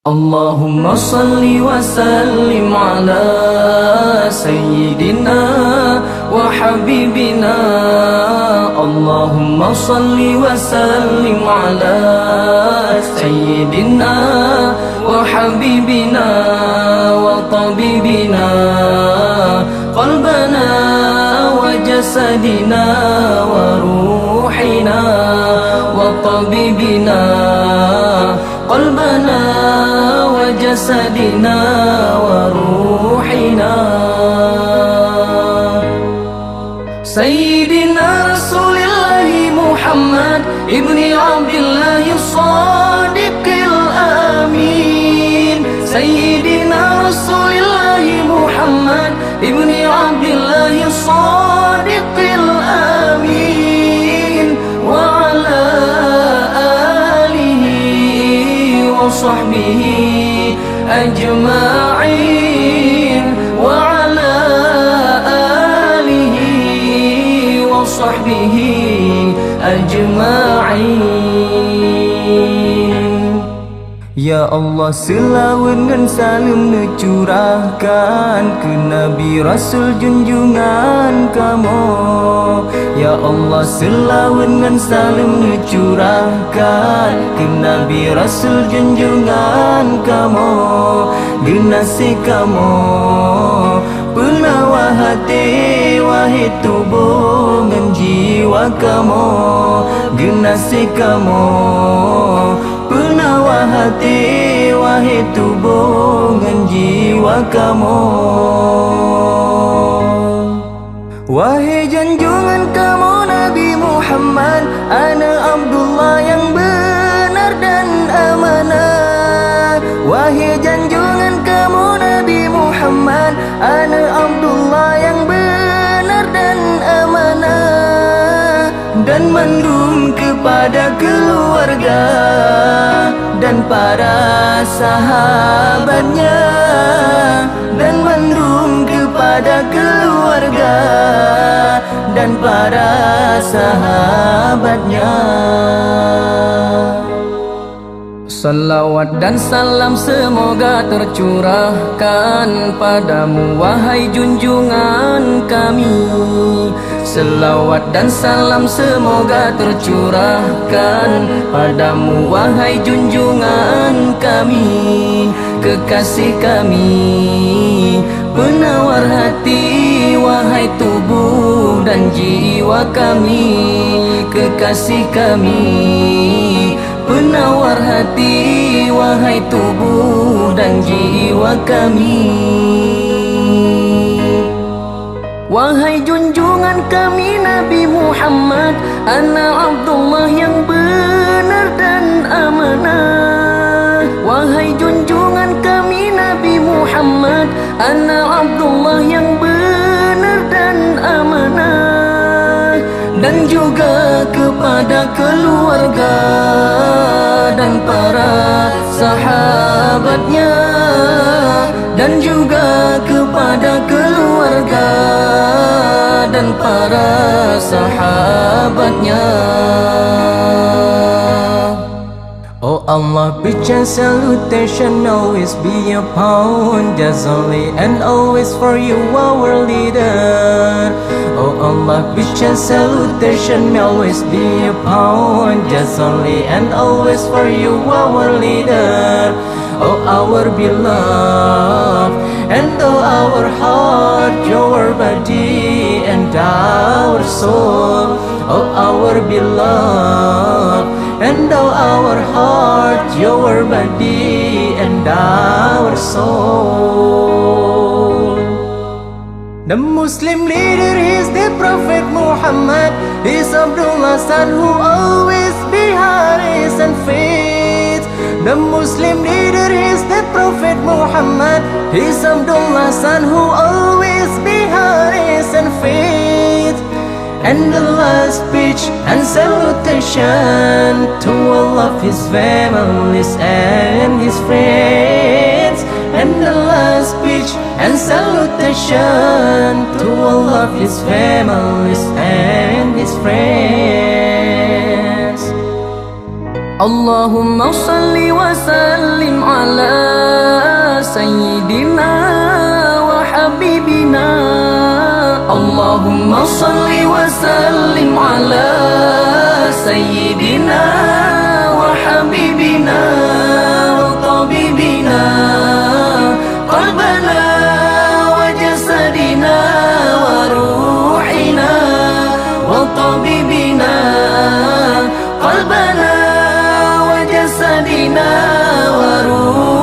Allahumma salli wa sallim ala sayyidina wa habibina. Allahumma salli wa sallim ala sayyidina wa habibina wa tabibina qalbana wa jasadina wa ruhina wa tabibina qalbana wa jasadina wa ruhina. Sayyidina Rasulillahi Muhammad ibni Abdillahi Sadiqil Amin. Sayyidina Rasulillahi Muhammad ibni Abdillahi Sadiqil Amin. Wa ala sahbihi ajma'in wa ala alihi wa sahbihi ajma'in. Ya Allah, selawat dan salam curahkan ke Nabi Rasul junjungan kamu. Ya Allah, selawat dan salam curahkan ke Nabi Rasul junjungan kamu. Generasi kamu penawar hati, wahai tubuh dan jiwa kamu. Generasi kamu penawar hati, wahai tubuh dan jiwa kamu. Wahai junjungan kamu Nabi Muhammad, ana Abdullah yang benar dan amanah. Wahai junjungan kamu Nabi Muhammad, ana Abdullah yang benar dan amanah. Dan mandum kepada keluarga dan para sahabatnya. Dan mandum kepada keluarga dan para sahabatnya. Salawat dan salam semoga tercurahkan padamu, wahai junjungan kami. Selawat dan salam semoga tercurahkan padamu, wahai junjungan kami. Kekasih kami, penawar hati, wahai tubuh dan jiwa kami. Kekasih kami, penawar hati, wahai tubuh dan jiwa kami. Wahai junjungan kami Nabi Muhammad, ana Abdullah yang benar dan amanah. Wahai junjungan kami Nabi Muhammad, ana Abdullah yang benar dan amanah. Dan juga kepada keluarga dan para sahabatnya. Dan juga kepada keluarga dan para sahabatnya. Oh Allah, peace and salutation always be upon just only and always for you our leader. Oh Allah, peace and salutation always be upon just only and always for you our leader. Oh our beloved and oh our heart, your body and our soul. Oh our beloved and oh our heart, your body and our soul. The Muslim leader is the Prophet Muhammad. He's Abdullah son who always behind his and faith. The Muslim leader is the Prophet Muhammad. He's Abdullah son who always behind his and faith. And the last speech and salutation to all of his families and his friends. And the last speech and salutation to all of his families and his friends. Allahumma salli wa sallim ala sayyidina wa habibina. Allahumma salli wa sallim ala sayyidina wa habibina wa tabibina qalbana wa jasadina wa ruhina wa tabibina qalbana wa jasadina wa ruhina